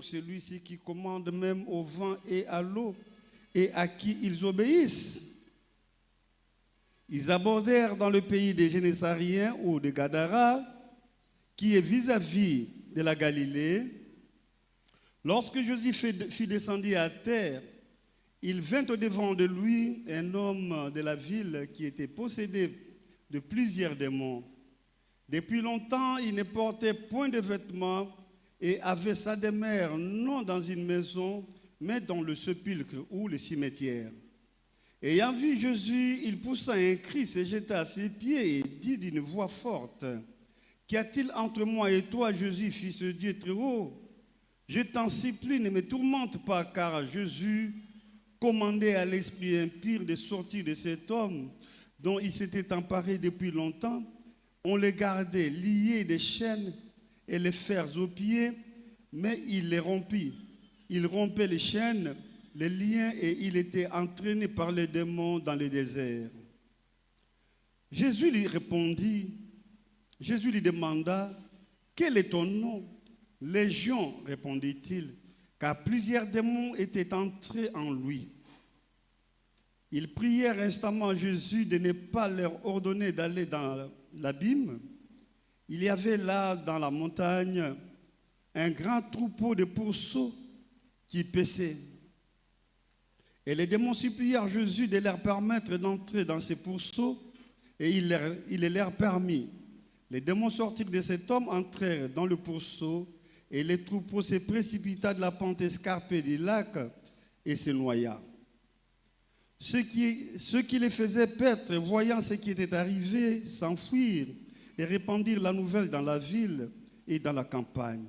celui-ci qui commande même au vent et à l'eau et à qui ils obéissent. Ils abordèrent dans le pays des Génésariens ou de Gadara, qui est vis-à-vis de la Galilée. Lorsque Jésus fut descendu à terre, il vint au-devant de lui un homme de la ville qui était possédé de plusieurs démons. Depuis longtemps, il ne portait point de vêtements et avait sa demeure non dans une maison, mais dans le sépulcre ou le cimetière. Ayant vu Jésus, il poussa un cri, se jeta à ses pieds et dit d'une voix forte, « Qu'y a-t-il entre moi et toi, Jésus, fils de Dieu très haut? Je t'en supplie, ne me tourmente pas, car Jésus commandait à l'esprit impur de sortir de cet homme dont il s'était emparé depuis longtemps. On le gardait lié des chaînes et les fers aux pieds, mais il les rompit. Il rompait les chaînes, les liens, et il était entraîné par les démons dans le désert. Jésus lui demanda, « Quel est ton nom ?» « Légion, répondit-il, car plusieurs démons étaient entrés en lui. Ils prièrent instamment Jésus de ne pas leur ordonner d'aller dans l'abîme. Il y avait là, dans la montagne, un grand troupeau de pourceaux qui paissaient. Et les démons supplièrent Jésus de leur permettre d'entrer dans ces pourceaux, et il les leur permit. Les démons sortirent de cet homme, entrèrent dans le pourceau, et le troupeau se précipita de la pente escarpée du lac et se noya. Ceux qui les faisaient paître, voyant ce qui était arrivé, s'enfuirent et répandirent la nouvelle dans la ville et dans la campagne.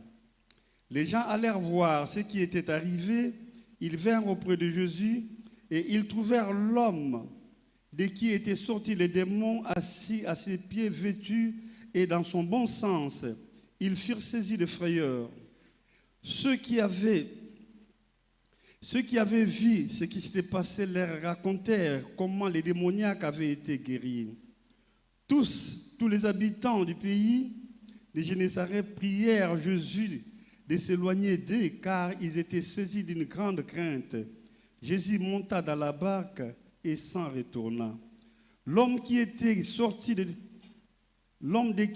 Les gens allèrent voir ce qui était arrivé. Ils vinrent auprès de Jésus et ils trouvèrent l'homme de qui étaient sortis les démons assis à ses pieds, vêtus et dans son bon sens. Ils furent saisis de frayeur. Ceux qui avaient vu ce qui s'était passé leur racontèrent comment les démoniaques avaient été guéris. Tous les habitants du pays de Génézareth prièrent Jésus de s'éloigner d'eux, car ils étaient saisis d'une grande crainte. Jésus monta dans la barque et s'en retourna. L'homme de qui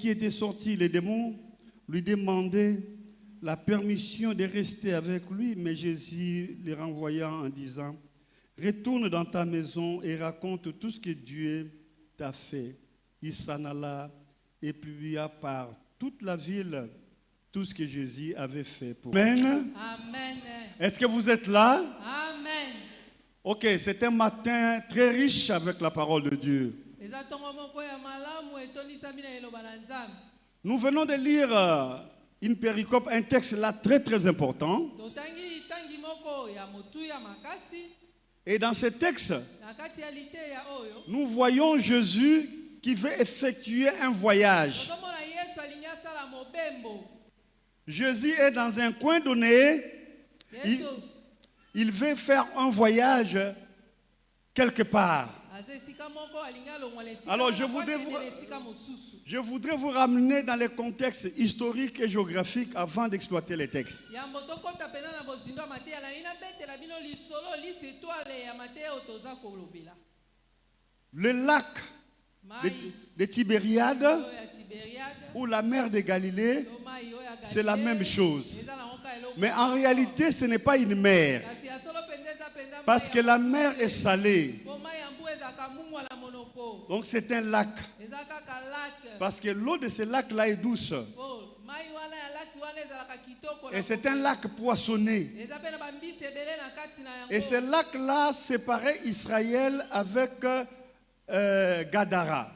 étaient sortis les démons lui demandait la permission de rester avec lui, mais Jésus les renvoya en disant, « Retourne dans ta maison et raconte tout ce que Dieu t'a fait. » Il s'en alla et publia par toute la ville tout ce que Jésus avait fait pour lui. Amen. Amen. Est-ce que vous êtes là? Amen. Ok, c'est un matin très riche avec la parole de Dieu. Nous venons de lire une péricope, un texte là très très important. Et dans ce texte, nous voyons Jésus qui veut effectuer un voyage. Jésus est dans un coin donné, il veut faire un voyage quelque part. Alors je voudrais vous ramener dans les contextes historiques et géographiques avant d'exploiter les textes. Le lac de Tibériade ou la mer de Galilée, c'est la même chose. Mais en réalité, ce n'est pas une mer. Parce que la mer est salée. Donc c'est un lac. Parce que l'eau de ce lac-là est douce. Et c'est un lac poissonné. Et ce lac-là séparait Israël avec Gadara.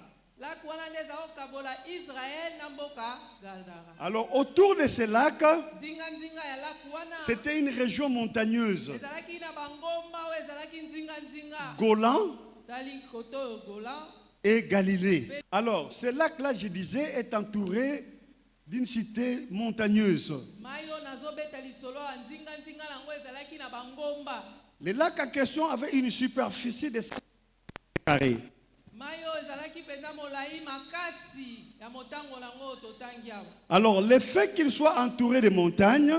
Alors autour de ce lac, c'était une région montagneuse. Golan et Galilée. Alors ce lac-là, je disais, est entouré d'une cité montagneuse. Le lac en question avait une superficie de 5 carrés. Alors, le fait qu'il soit entouré de montagnes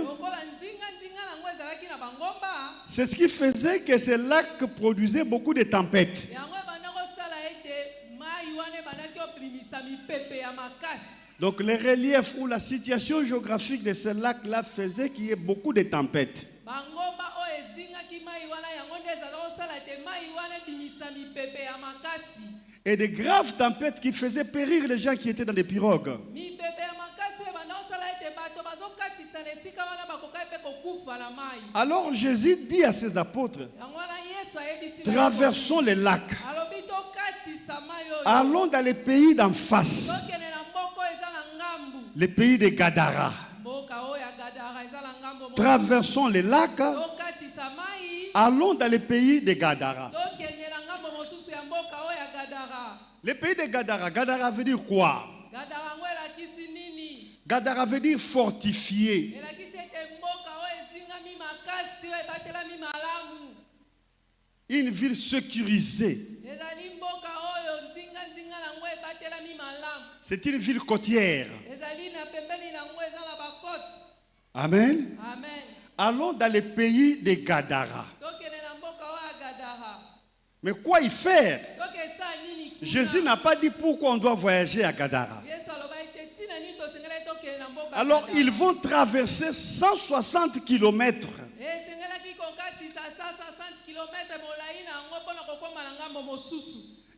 C'est ce qui faisait que ce lac produisait beaucoup de tempêtes. Donc les reliefs ou la situation géographique de ce lac-là faisait qu'il y ait beaucoup de tempêtes. Et de graves tempêtes qui faisaient périr les gens qui étaient dans des pirogues. Alors Jésus dit à ses apôtres, traversons les lacs. Allons dans les pays d'en face. Les pays de Gadara. Traversons les lacs. Allons dans les pays de Gadara. Les pays de Gadara. Gadara veut dire quoi? Gadara veut dire fortifié. Une ville sécurisée. C'est une ville côtière. Amen. Allons dans les pays de Gadara. Mais quoi y faire? Jésus n'a pas dit pourquoi on doit voyager à Gadara. Alors ils vont traverser 160 kilomètres.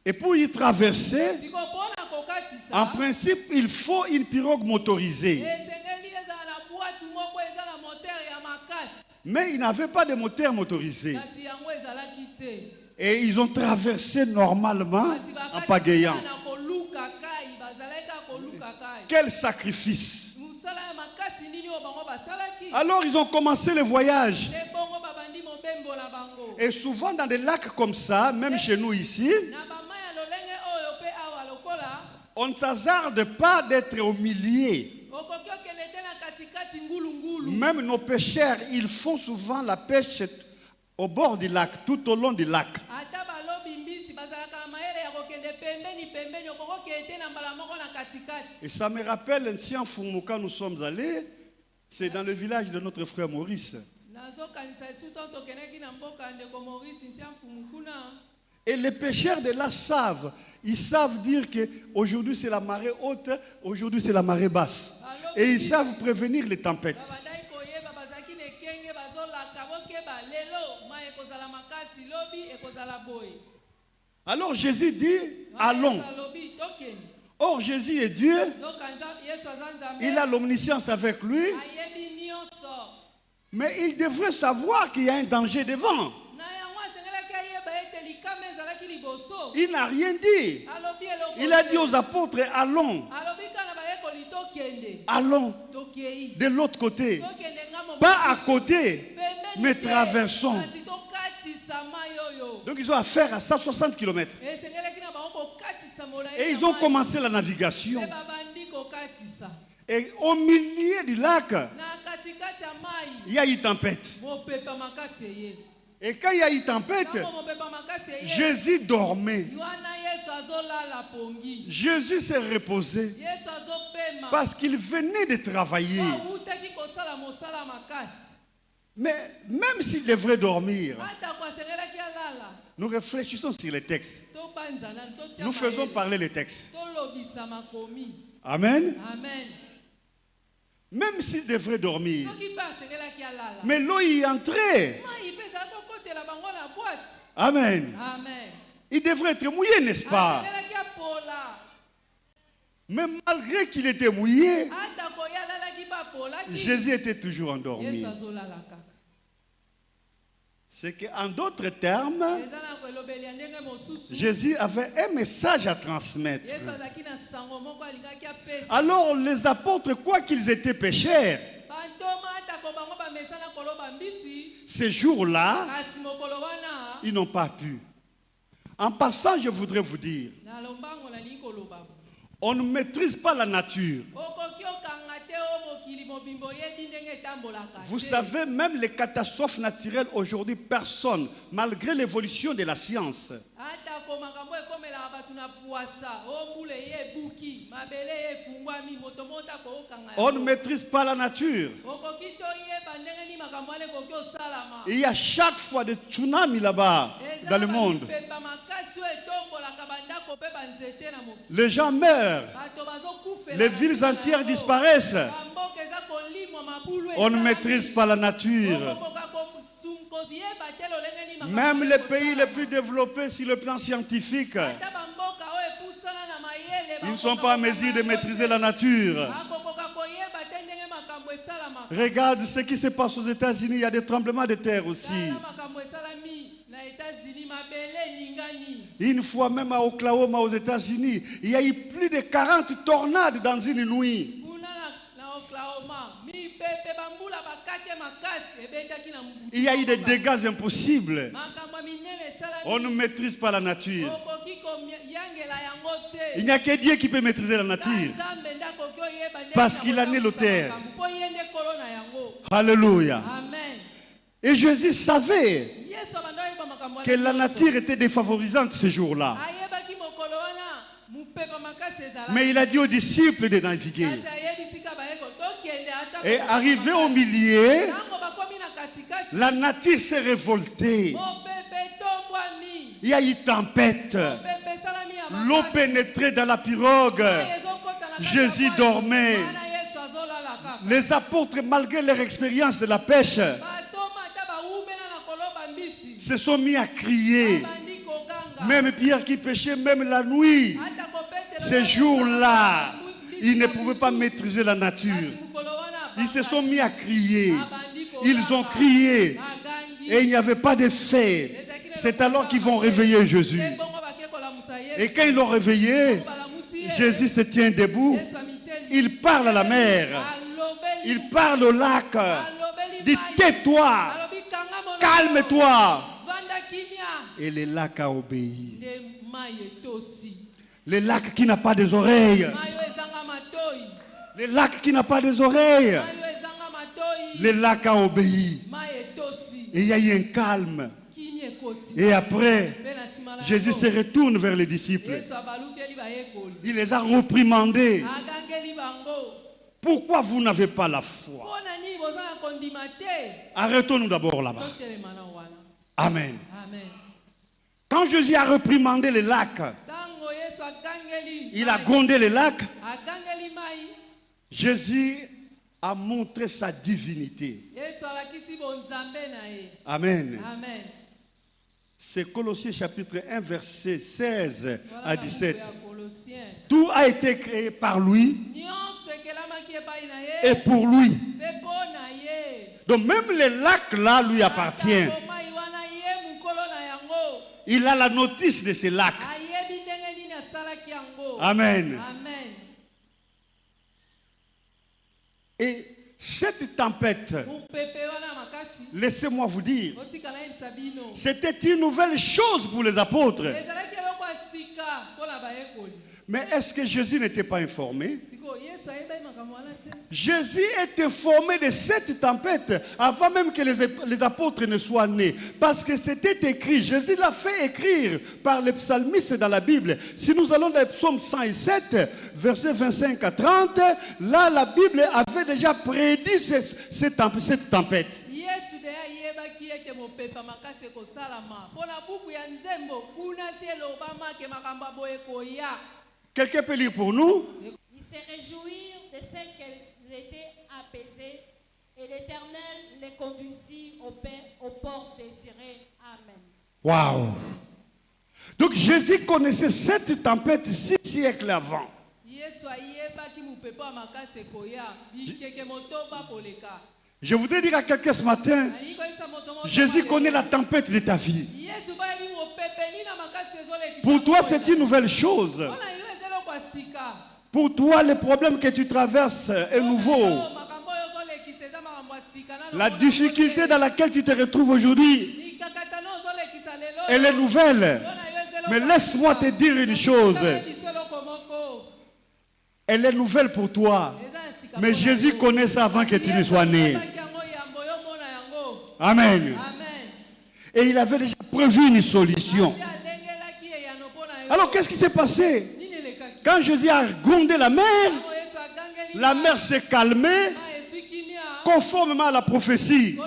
Et pour y traverser, en principe, il faut une pirogue motorisée. Mais ils n'avaient pas de moteur motorisé. Et ils ont traversé normalement en pagayant. Quel sacrifice! Alors ils ont commencé le voyage. Et souvent dans des lacs comme ça, même chez nous ici, on ne s'hasarde pas d'être au milieu. Même nos pêcheurs, ils font souvent la pêche au bord du lac, tout au long du lac. Et ça me rappelle, si en Fumuka nous sommes allés, c'est dans le village de notre frère Maurice. Et les pêcheurs de là savent, ils savent dire qu'aujourd'hui c'est la marée haute, aujourd'hui c'est la marée basse. Et ils savent prévenir les tempêtes. Alors Jésus dit, allons. Or Jésus est Dieu, il a l'omniscience avec lui, mais il devrait savoir qu'il y a un danger devant. Il n'a rien dit. Il a dit aux apôtres, allons. Allons de l'autre côté. Pas à côté, mais traversons. Donc ils ont affaire à 160 km. Et ils ont commencé la navigation. Et au milieu du lac, il y a une tempête. Et quand il y a une tempête, Jésus dormait. Jésus s'est reposé parce qu'il venait de travailler. Mais même s'il devrait dormir, nous réfléchissons sur les textes. Nous faisons parler les textes. Amen. Même s'il devrait dormir, mais l'eau y entrait. Amen. Il devrait être mouillé, n'est-ce pas? Mais malgré qu'il était mouillé, Jésus était toujours endormi. C'est qu'en d'autres termes, Jésus avait un message à transmettre. Alors les apôtres, quoi qu'ils étaient pécheurs, ces jours-là, ils n'ont pas pu. En passant, je voudrais vous dire, on ne maîtrise pas la nature. Vous savez, même les catastrophes naturelles aujourd'hui, personne, malgré l'évolution de la science, On ne maîtrise pas la nature. Il y a chaque fois des tsunamis là-bas dans le monde. Les gens meurent. Les villes entières disparaissent. On ne maîtrise pas la nature. Même les pays les plus développés sur le plan scientifique, ils ne sont pas en mesure de maîtriser la nature. Regarde ce qui se passe aux États-Unis, il y a des tremblements de terre aussi. Une fois même à Oklahoma, aux États-Unis, il y a eu plus de 40 tornades dans une nuit. Il y a eu des dégâts impossibles. On ne maîtrise pas la nature. Il n'y a que Dieu qui peut maîtriser la nature. Parce qu'il a né le terre. Alléluia. Et Jésus savait que la nature était défavorisante ce jour-là. Mais il a dit aux disciples de naviguer. Et arrivé au milieu, la nature s'est révoltée. Il y a eu tempête. L'eau pénétrait dans la pirogue. Jésus dormait. Les apôtres, malgré leur expérience de la pêche, se sont mis à crier. Même Pierre qui pêchait même la nuit. Ces jours-là, ils ne pouvaient pas maîtriser la nature. Ils se sont mis à crier. Ils ont crié. Et il n'y avait pas d'effet. C'est alors qu'ils vont réveiller Jésus. Et quand ils l'ont réveillé, Jésus se tient debout. Il parle à la mer. Il parle au lac. Dit tais-toi. Calme-toi. Et le lac a obéi. Le lac qui n'a pas des oreilles. Le lac qui n'a pas des oreilles. Le lac a obéi. Et il y a eu un calme. Et après, Jésus se retourne vers les disciples. Il les a reprimandés. Pourquoi vous n'avez pas la foi? Arrêtons-nous d'abord là-bas. Amen. Quand Jésus a reprimandé le lac, il a grondé le lac. Jésus a montré sa divinité. Amen. C'est Colossiens chapitre 1, verset 16 à 17. Tout a été créé par lui et pour lui. Donc même le lac là lui appartient. Il a la notice de ce lac. Amen. Et cette tempête, laissez-moi vous dire, c'était une nouvelle chose pour les apôtres. Mais est-ce que Jésus n'était pas informé? Jésus est informé de cette tempête avant même que les apôtres ne soient nés. Parce que c'était écrit. Jésus l'a fait écrire par les psalmistes dans la Bible. Si nous allons dans le psaume 107, versets 25 à 30, là la Bible avait déjà prédit cette tempête. Quelqu'un peut lire pour nous? Ils se réjouirent de ce qu'elles étaient apaisées et l'Éternel les conduisit au port désiré. Amen. Waouh! Donc Jésus connaissait cette tempête 6 siècles avant. Je voudrais dire à quelqu'un ce matin, Jésus connaît la tempête de ta vie. Pour toi, c'est une nouvelle chose. Pour toi, le problème que tu traverses est nouveau. La difficulté dans laquelle tu te retrouves aujourd'hui, elle est nouvelle. Mais laisse-moi te dire une chose. Elle est nouvelle pour toi. Mais Jésus connaît ça avant que tu ne sois né. Amen. Et il avait déjà prévu une solution. Alors qu'est-ce qui s'est passé? Quand Jésus a grondé la mer s'est calmée conformément à la prophétie.